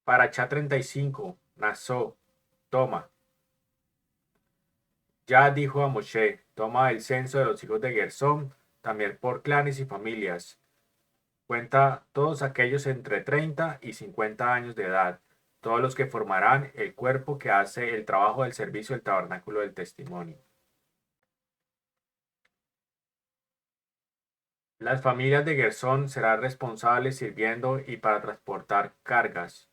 Parachá 35, Nazó, toma. Ya dijo a Moshe, toma el censo de los hijos de Gersón, también por clanes y familias. Cuenta todos aquellos entre 30 y 50 años de edad, todos los que formarán el cuerpo que hace el trabajo del servicio del tabernáculo del testimonio. Las familias de Gersón serán responsables sirviendo y para transportar cargas.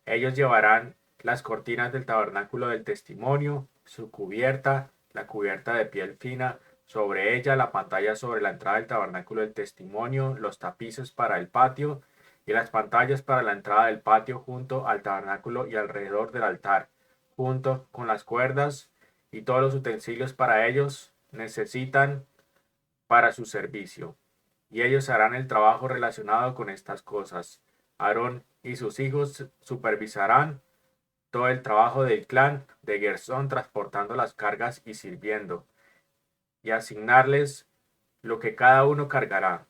Ellos llevarán las cortinas del tabernáculo del testimonio, su cubierta, la cubierta de piel fina, sobre ella la pantalla sobre la entrada del tabernáculo del testimonio, los tapices para el patio y las pantallas para la entrada del patio junto al tabernáculo y alrededor del altar, junto con las cuerdas y todos los utensilios para ellos necesitan para su servicio. Y ellos harán el trabajo relacionado con estas cosas. Aarón y sus hijos supervisarán todo el trabajo del clan de Gersón transportando las cargas y sirviendo, y asignarles lo que cada uno cargará.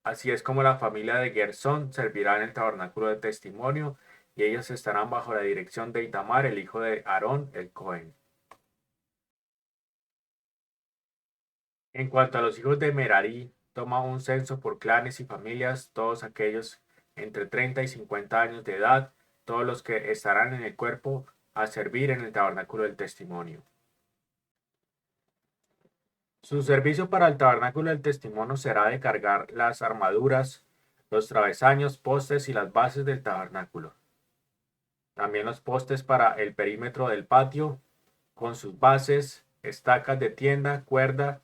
Así es como la familia de Gersón servirá en el tabernáculo de testimonio, y ellos estarán bajo la dirección de Itamar, el hijo de Aarón, el Cohen. En cuanto a los hijos de Merari, toma un censo por clanes y familias, todos aquellos entre 30 y 50 años de edad, todos los que estarán en el cuerpo a servir en el tabernáculo del testimonio. Su servicio para el tabernáculo del testimonio será de cargar las armaduras, los travesaños, postes y las bases del tabernáculo. También los postes para el perímetro del patio, con sus bases, estacas de tienda, cuerda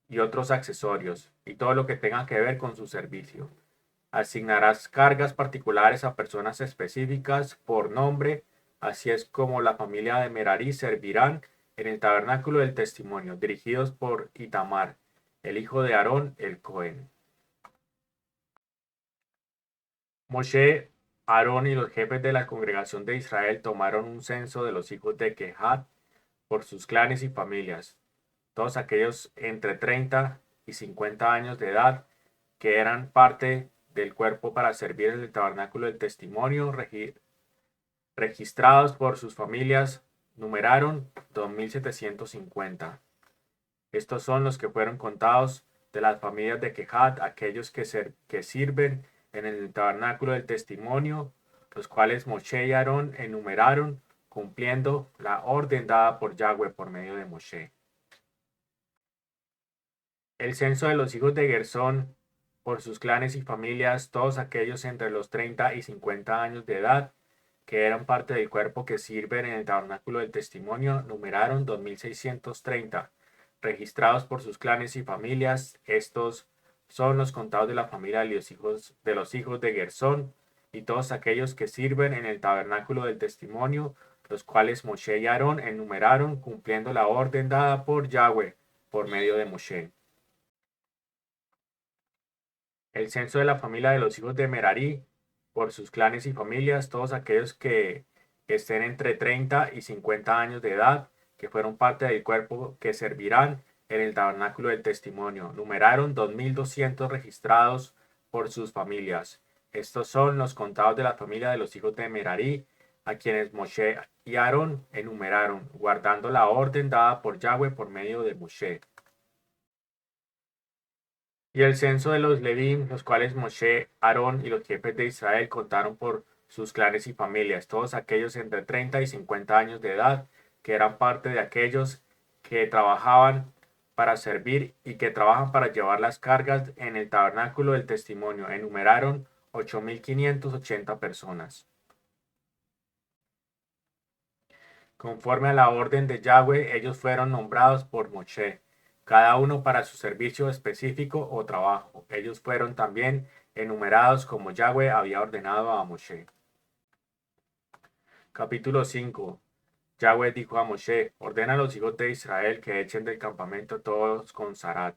y otros accesorios, y todo lo que tenga que ver con su servicio. Asignarás cargas particulares a personas específicas por nombre, así es como la familia de Merari servirán en el tabernáculo del testimonio, dirigidos por Itamar, el hijo de Aarón, el Cohen. Moshe, Aarón y los jefes de la congregación de Israel tomaron un censo de los hijos de Kehat por sus clanes y familias, todos aquellos entre 30 y 50 años de edad que eran parte del cuerpo para servir en el tabernáculo del testimonio, registrados por sus familias, numeraron 2750. Estos son los que fueron contados de las familias de Kehat, aquellos que sirven en el tabernáculo del testimonio, los cuales Moshe y Aarón enumeraron, cumpliendo la orden dada por Yahweh por medio de Moshe. El censo de los hijos de Gersón, por sus clanes y familias, todos aquellos entre los 30 y 50 años de edad, que eran parte del cuerpo que sirven en el tabernáculo del testimonio, numeraron 2630, registrados por sus clanes y familias. Estos son los contados de la familia de los hijos de Gersón, y todos aquellos que sirven en el tabernáculo del testimonio, los cuales Moshe y Aarón enumeraron, cumpliendo la orden dada por Yahweh por medio de Moshe. El censo de la familia de los hijos de Merari, por sus clanes y familias, todos aquellos que estén entre 30 y 50 años de edad, que fueron parte del cuerpo que servirán en el tabernáculo del testimonio. Numeraron 2200 registrados por sus familias. Estos son los contados de la familia de los hijos de Merari, a quienes Moshe y Aarón enumeraron, guardando la orden dada por Yahweh por medio de Moshe. Y el censo de los Levín, los cuales Moshe, Aarón y los jefes de Israel contaron por sus clanes y familias, todos aquellos entre 30 y 50 años de edad, que eran parte de aquellos que trabajaban para servir y que trabajan para llevar las cargas en el tabernáculo del testimonio. Enumeraron 8580 personas. Conforme a la orden de Yahweh, ellos fueron nombrados por Moshe, cada uno para su servicio específico o trabajo. Ellos fueron también enumerados como Yahweh había ordenado a Moshe. Capítulo 5. Yahweh dijo a Moshe, ordena a los hijos de Israel que echen del campamento todos con Zarat,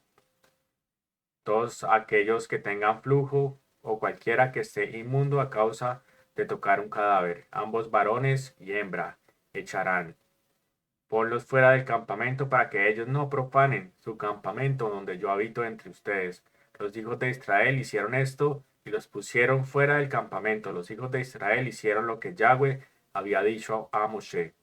todos aquellos que tengan flujo o cualquiera que esté inmundo a causa de tocar un cadáver, ambos varones y hembra, echarán. Ponlos fuera del campamento para que ellos no profanen su campamento donde yo habito entre ustedes. Los hijos de Israel hicieron esto y los pusieron fuera del campamento. Los hijos de Israel hicieron lo que Yahweh había dicho a Moshe.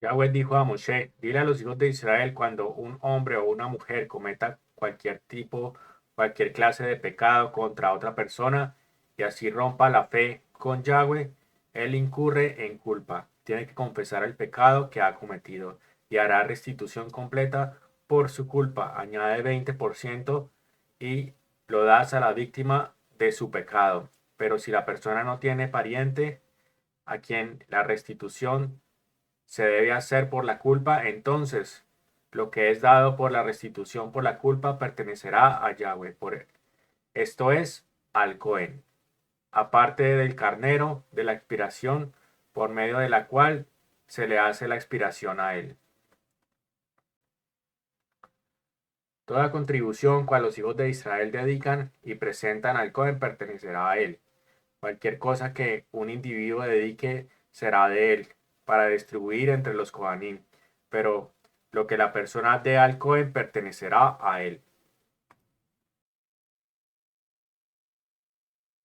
Yahweh dijo a Moshe: dile a los hijos de Israel, cuando un hombre o una mujer cometa cualquier clase de pecado contra otra persona y así rompa la fe con Yahweh, él incurre en culpa. Tiene que confesar el pecado que ha cometido y hará restitución completa por su culpa. Añade 20% y lo das a la víctima de su pecado. Pero si la persona no tiene pariente a quien la restitución se debe hacer por la culpa, entonces lo que es dado por la restitución por la culpa pertenecerá a Yahweh, esto es, al Cohen, aparte del carnero de la expiación, por medio de la cual se le hace la expiación a él. Toda contribución cual los hijos de Israel dedican y presentan al Cohen pertenecerá a él. Cualquier cosa que un individuo dedique será de él, para distribuir entre los Kohanim, pero lo que la persona dé al Cohen pertenecerá a él.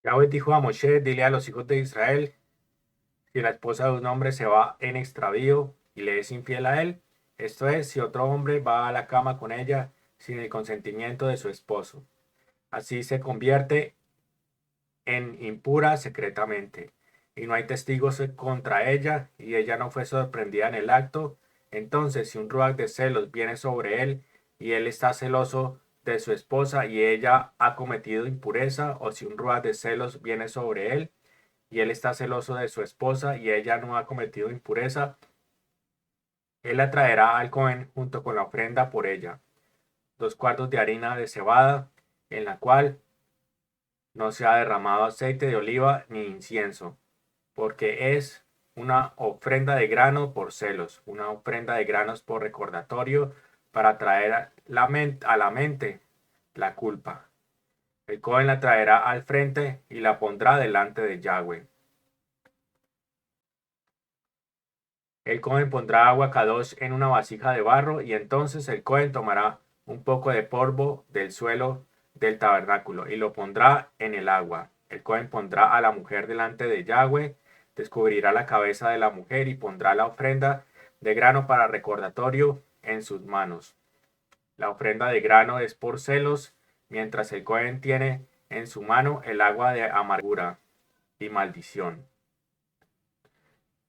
Yahweh dijo a Moshe: dile a los hijos de Israel, si la esposa de un hombre se va en extravío y le es infiel a él, esto es, si otro hombre va a la cama con ella sin el consentimiento de su esposo, así se convierte en impura secretamente, y no hay testigos contra ella, y ella no fue sorprendida en el acto, entonces si un ruach de celos viene sobre él, y él está celoso de su esposa, y ella ha cometido impureza, o si un ruach de celos viene sobre él, y él está celoso de su esposa, y ella no ha cometido impureza, él la traerá al Cohen junto con la ofrenda por ella, 2 cuartos de harina de cebada, en la cual no se ha derramado aceite de oliva ni incienso, porque es una ofrenda de grano por celos, una ofrenda de granos por recordatorio, para traer a la mente la culpa. El Cohen la traerá al frente y la pondrá delante de Yahweh. El Cohen pondrá agua kadosh en una vasija de barro, y entonces el Cohen tomará un poco de polvo del suelo del tabernáculo y lo pondrá en el agua. El Cohen pondrá a la mujer delante de Yahweh, descubrirá la cabeza de la mujer y pondrá la ofrenda de grano para recordatorio en sus manos. La ofrenda de grano es por celos, mientras el Cohen tiene en su mano el agua de amargura y maldición.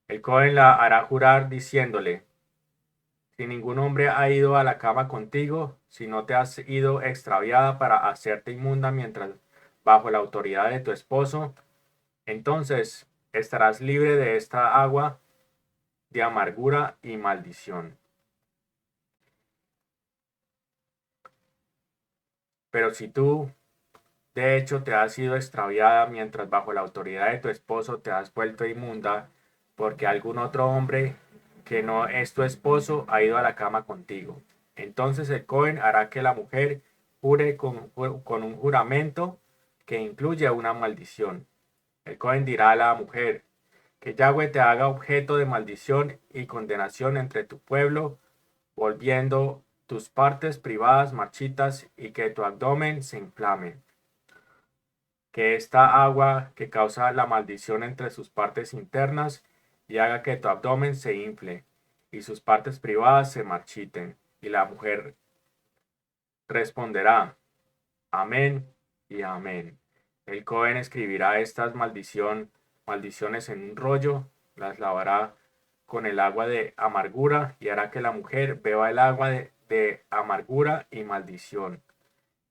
El Cohen la hará jurar diciéndole: si ningún hombre ha ido a la cama contigo, si no te has ido extraviada para hacerte inmunda mientras bajo la autoridad de tu esposo, entonces estarás libre de esta agua de amargura y maldición. Pero si tú, de hecho, te has ido extraviada mientras bajo la autoridad de tu esposo te has vuelto inmunda, porque algún otro hombre que no es tu esposo ha ido a la cama contigo, entonces el Cohen hará que la mujer jure con un juramento que incluye una maldición. El Cohen dirá a la mujer: que Yahweh te haga objeto de maldición y condenación entre tu pueblo, volviendo tus partes privadas marchitas, y que tu abdomen se inflame. Que esta agua que causa la maldición entre sus partes internas y haga que tu abdomen se infle y sus partes privadas se marchiten. Y la mujer responderá: amén y amén. El Cohen escribirá estas maldiciones en un rollo, las lavará con el agua de amargura y hará que la mujer beba el agua de amargura y maldición.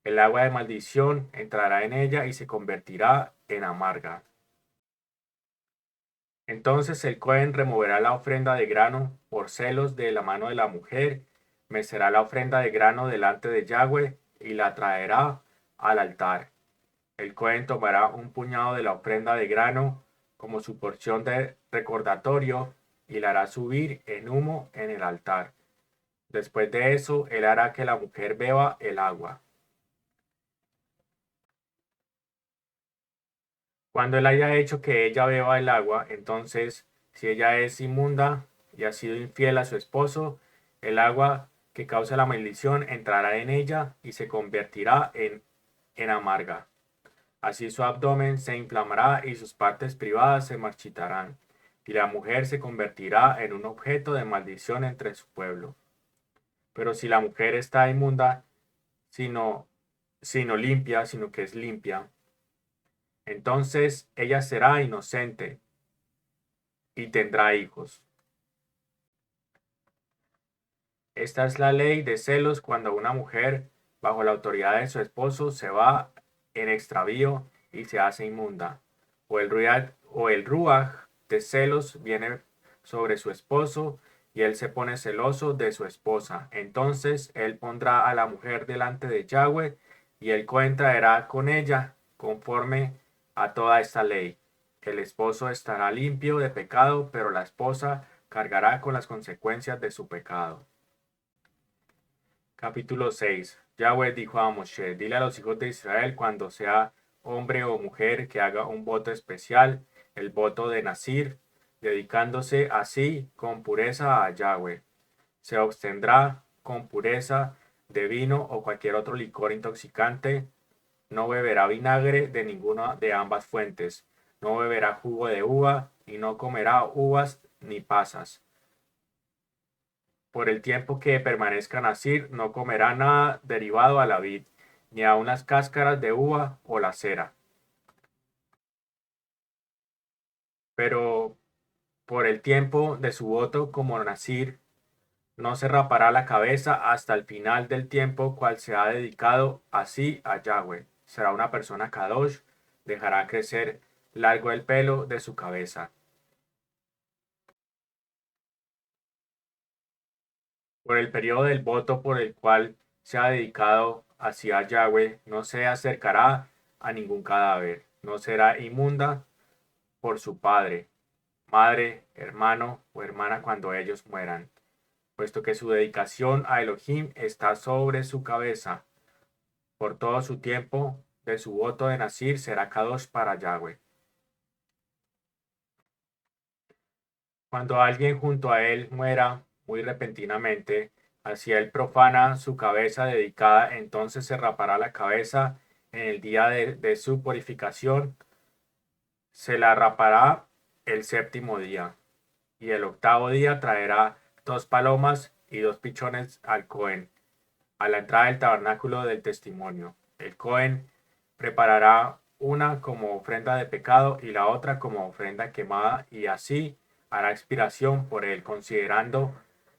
El agua de maldición entrará en ella y se convertirá en amarga. Entonces el Cohen removerá la ofrenda de grano por celos de la mano de la mujer, mecerá la ofrenda de grano delante de Yahweh y la traerá al altar. El Cohen tomará un puñado de la ofrenda de grano como su porción de recordatorio y la hará subir en humo en el altar. Después de eso, él hará que la mujer beba el agua. Cuando él haya hecho que ella beba el agua, entonces, si ella es inmunda y ha sido infiel a su esposo, el agua que causa la maldición entrará en ella y se convertirá en en amarga. Así su abdomen se inflamará y sus partes privadas se marchitarán, y la mujer se convertirá en un objeto de maldición entre su pueblo. Pero si la mujer está inmunda, sino, sino limpia, sino que es limpia, entonces ella será inocente y tendrá hijos. Esta es la ley de celos cuando una mujer, bajo la autoridad de su esposo, se va en extravío y se hace inmunda. O el ruaj de celos viene sobre su esposo y él se pone celoso de su esposa. Entonces él pondrá a la mujer delante de Yahweh y el cohen traerá con ella conforme a toda esta ley. El esposo estará limpio de pecado, pero la esposa cargará con las consecuencias de su pecado. Capítulo 6. Yahweh dijo a Moshe: dile a los hijos de Israel cuando sea hombre o mujer que haga un voto especial, el voto de Nazir, dedicándose así con pureza a Yahweh. Se abstendrá con pureza de vino o cualquier otro licor intoxicante. No beberá vinagre de ninguna de ambas fuentes. No beberá jugo de uva y no comerá uvas ni pasas. Por el tiempo que permanezca Nazir, no comerá nada derivado a la vid, ni aun las cáscaras de uva o la cera. Pero por el tiempo de su voto como Nazir, no se rapará la cabeza hasta el final del tiempo cual se ha dedicado así a Yahweh. Será una persona kadosh, dejará crecer largo el pelo de su cabeza. Por el periodo del voto por el cual se ha dedicado hacia Yahweh, no se acercará a ningún cadáver, no será inmunda por su padre, madre, hermano o hermana cuando ellos mueran, puesto que su dedicación a Elohim está sobre su cabeza. Por todo su tiempo de su voto de Nazir será Kadosh para Yahweh. Cuando alguien junto a él muera muy repentinamente, así él profana su cabeza dedicada, entonces se rapará la cabeza en el día de su purificación, se la rapará el séptimo día, y el octavo día traerá 2 palomas y 2 pichones al Cohen, a la entrada del tabernáculo del testimonio. El Cohen preparará una como ofrenda de pecado y la otra como ofrenda quemada, y así hará expiación por él, considerando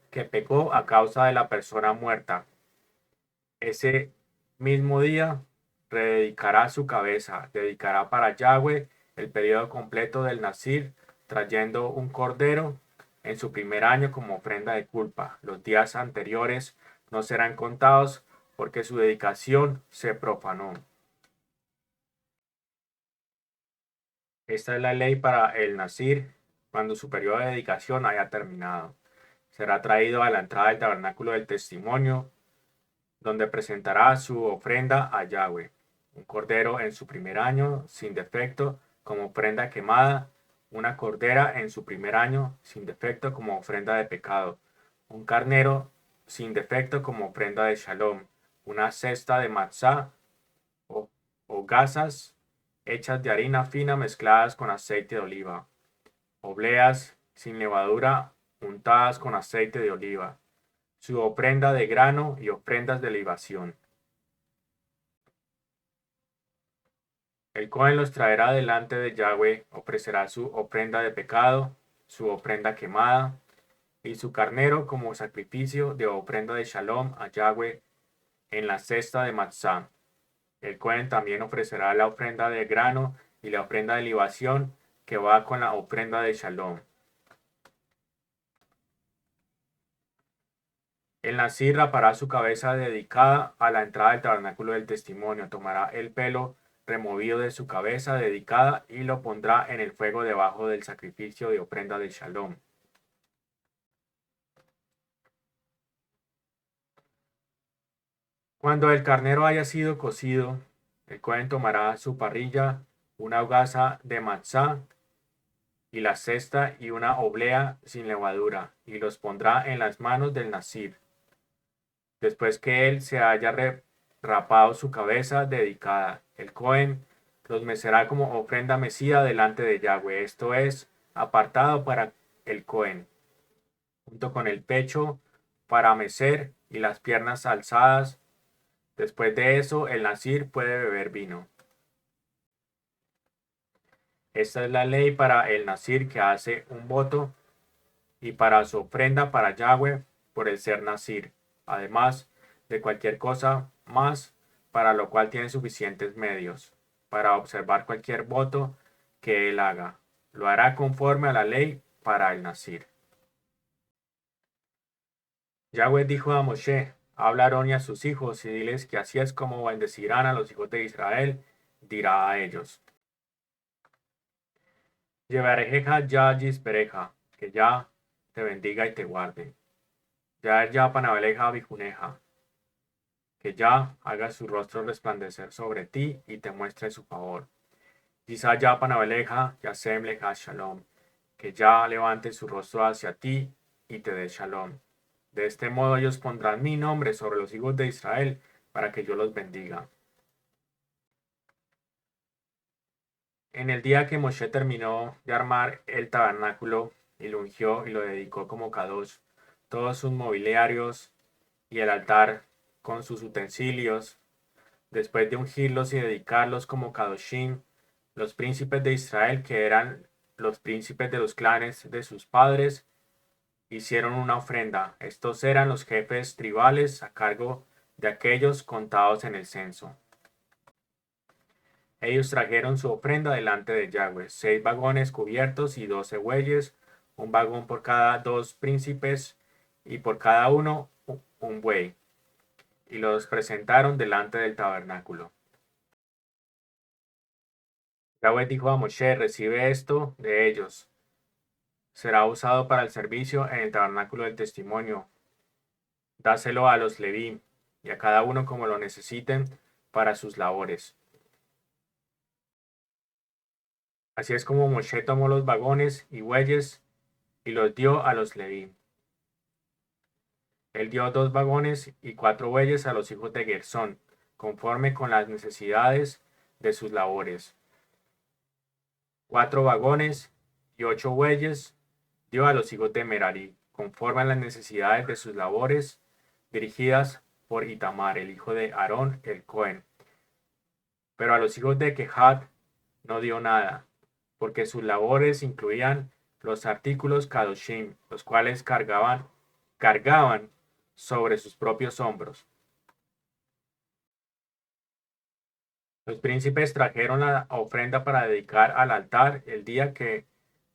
que pecó a causa de la persona muerta. Ese mismo día rededicará su cabeza, dedicará para Yahweh el periodo completo del Nazir, trayendo un cordero en su primer año como ofrenda de culpa. Los días anteriores no serán contados porque su dedicación se profanó. Esta es la ley para el Nazir cuando su periodo de dedicación haya terminado. Será traído a la entrada del tabernáculo del testimonio, donde presentará su ofrenda a Yahweh, un cordero en su primer año sin defecto como ofrenda quemada, una cordera en su primer año sin defecto como ofrenda de pecado, un carnero sin defecto como ofrenda de shalom, una cesta de matzá o, o gasas hechas de harina fina mezcladas con aceite de oliva, obleas sin levadura untadas con aceite de oliva, su ofrenda de grano y ofrendas de libación. El Cohen los traerá delante de Yahweh, ofrecerá su ofrenda de pecado, su ofrenda quemada y su carnero como sacrificio de ofrenda de shalom a Yahweh en la cesta de matzá. El Cohen también ofrecerá la ofrenda de grano y la ofrenda de libación que va con la ofrenda de shalom. El Nazir rapará su cabeza dedicada a la entrada del tabernáculo del testimonio, tomará el pelo removido de su cabeza dedicada y lo pondrá en el fuego debajo del sacrificio de ofrenda de shalom. Cuando el carnero haya sido cocido, el Cohen tomará su parrilla, una hogaza de matzá y la cesta y una oblea sin levadura, y los pondrá en las manos del Nazir. Después que él se haya rapado su cabeza dedicada. El Cohen los mecerá como ofrenda mecida delante de Yahweh, esto es, apartado para el Cohen, junto con el pecho para mecer y las piernas alzadas. Después de eso, el nazir puede beber vino. Esta es la ley para el nazir que hace un voto y para su ofrenda para Yahweh por el ser nazir, además de cualquier cosa más para lo cual tiene suficientes medios para observar cualquier voto que él haga. Lo hará conforme a la ley para el nazir. Yahweh dijo a Moshe: habla a Aarón y a sus hijos y diles que así es como bendecirán a los hijos de Israel. Dirá a ellos: Llevarejeja ya Gispereja, que ya te bendiga y te guarde. Ya Panabeleja Bijuneja, que ya haga su rostro resplandecer sobre ti y te muestre su favor. Quizá ya Panabeleja Yasemleja Shalom, que ya levante su rostro hacia ti y te dé Shalom. De este modo ellos pondrán mi nombre sobre los hijos de Israel para que yo los bendiga. En el día que Moshe terminó de armar el tabernáculo y lo ungió y lo dedicó como Kadosh, todos sus mobiliarios y el altar con sus utensilios, después de ungirlos y dedicarlos como Kadoshim, los príncipes de Israel, que eran los príncipes de los clanes de sus padres, hicieron una ofrenda. Estos eran los jefes tribales a cargo de aquellos contados en el censo. Ellos trajeron su ofrenda delante de Yahweh, 6 vagones cubiertos y 12 bueyes, un vagón por cada 2 príncipes y por cada uno un buey, y los presentaron delante del tabernáculo. Yahweh dijo a Moshe: recibe esto de ellos, será usado para el servicio en el tabernáculo del testimonio. Dáselo a los Leví y a cada uno como lo necesiten para sus labores. Así es como Moshe tomó los vagones y bueyes y los dio a los Leví. Él dio 2 vagones y 4 bueyes a los hijos de Gersón, conforme con las necesidades de sus labores. 4 vagones y 8 bueyes dio a los hijos de Merari, conforme a las necesidades de sus labores, dirigidas por Itamar, el hijo de Aarón el Cohen. Pero a los hijos de Kehat no dio nada, porque sus labores incluían los artículos Kadoshim, los cuales cargaban sobre sus propios hombros. Los príncipes trajeron la ofrenda para dedicar al altar el día que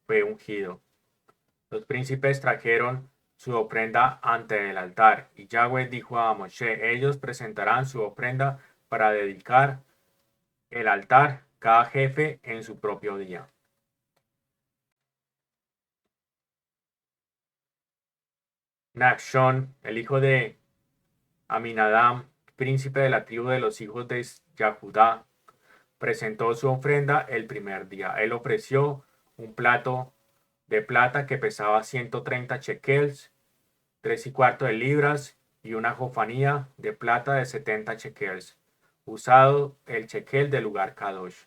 fue ungido. Los príncipes trajeron su ofrenda ante el altar, y Yahweh dijo a Moshe: ellos presentarán su ofrenda para dedicar el altar, cada jefe en su propio día. Nachshon, el hijo de Aminadab, príncipe de la tribu de los hijos de Yahudá, presentó su ofrenda el primer día. Él ofreció un plato de plata que pesaba 130 shekels, 3 y cuarto de libras, y una jofanía de plata de 70 shekels, usado el shekel del lugar Kadosh.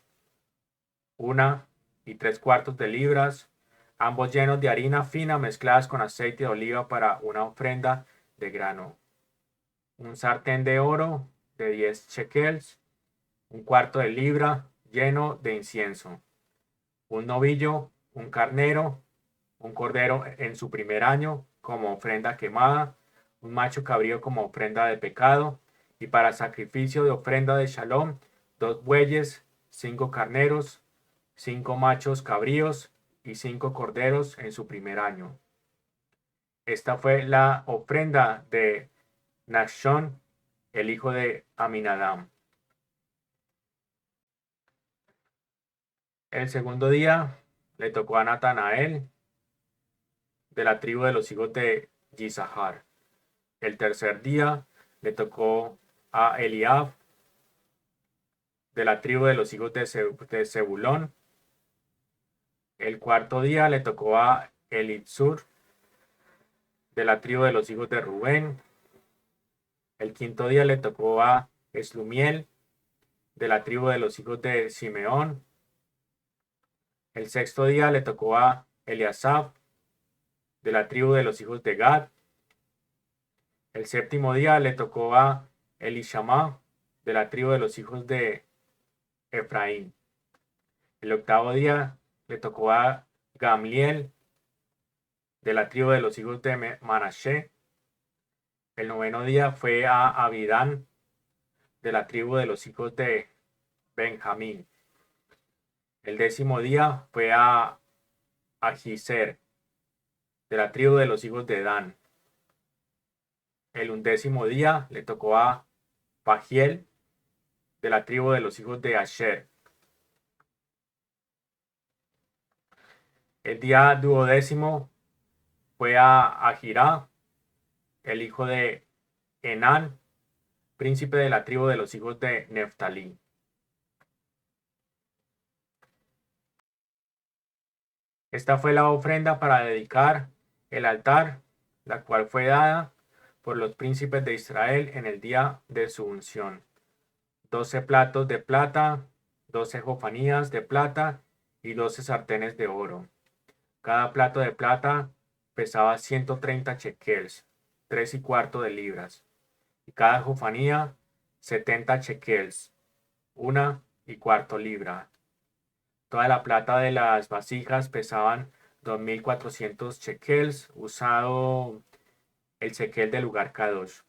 1 y 3 cuartos de libras, ambos llenos de harina fina mezcladas con aceite de oliva para una ofrenda de grano. Un sartén de oro de 10 shekels, 1 cuarto de libra lleno de incienso. Un novillo, un carnero, un cordero en su primer año como ofrenda quemada, un macho cabrío como ofrenda de pecado, y para sacrificio de ofrenda de shalom, 2 bueyes, 5 carneros, 5 machos cabríos y 5 corderos en su primer año. Esta fue la ofrenda de Nachshon, el hijo de Aminadab. El segundo día le tocó a Natanael, de la tribu de los hijos de Yisahar. El tercer día le tocó a Eliab, de la tribu de los hijos de Zebulón. El cuarto día le tocó a Elitsur, de la tribu de los hijos de Rubén. El quinto día le tocó a Eslumiel, de la tribu de los hijos de Simeón. El sexto día le tocó a Eliasaf, de la tribu de los hijos de Gad. El séptimo día le tocó a Elishama, de la tribu de los hijos de Efraín. El octavo día le tocó a Gamliel, de la tribu de los hijos de Manashe. El noveno día fue a Abidán, de la tribu de los hijos de Benjamín. El décimo día fue a Ahizer, de la tribu de los hijos de Dan. El undécimo día le tocó a Pagiel, de la tribu de los hijos de Asher. El día duodécimo fue a Ahirá, el hijo de Enán, príncipe de la tribu de los hijos de Neftalí. Esta fue la ofrenda para dedicar el altar, la cual fue dada por los príncipes de Israel en el día de su unción. 12 platos de plata, 12 jofanías de plata y 12 sartenes de oro. Cada plato de plata pesaba 130 shekels, 3 y cuarto de libras, y cada jofanía 70 shekels, 1 y cuarto libra. Toda la plata de las vasijas pesaban 2400 shekels, usado el shekel del lugar Kadosh,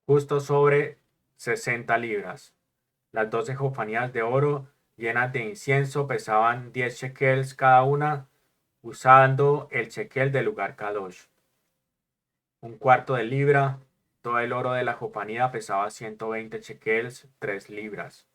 justo sobre 60 libras. Las 12 jofanías de oro llenas de incienso pesaban 10 shekels cada una, usando el shekel del lugar Kadosh. 1 cuarto de libra. Todo el oro de la jofanía pesaba 120 shekels, 3 libras.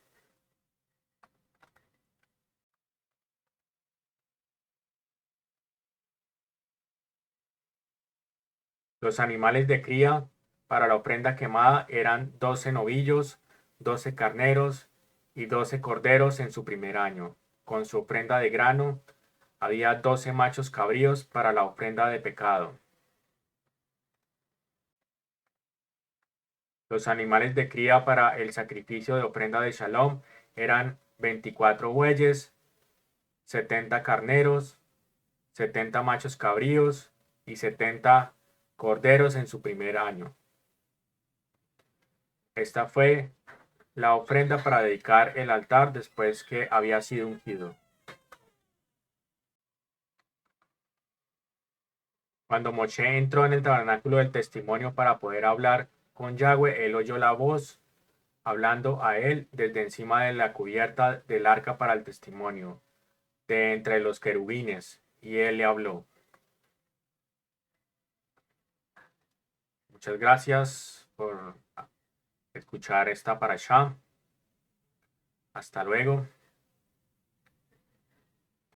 Los animales de cría para la ofrenda quemada eran 12 novillos, 12 carneros y 12 corderos en su primer año. Con su ofrenda de grano había 12 machos cabríos para la ofrenda de pecado. Los animales de cría para el sacrificio de ofrenda de Shalom eran 24 bueyes, 70 carneros, 70 machos cabríos y 70 corderos en su primer año. Esta fue la ofrenda para dedicar el altar después que había sido ungido. Cuando Moshe entró en el tabernáculo del testimonio para poder hablar con Yahweh, él oyó la voz hablando a él desde encima de la cubierta del arca para el testimonio, de entre los querubines, y él le habló. Muchas gracias por escuchar esta parashá. Hasta luego.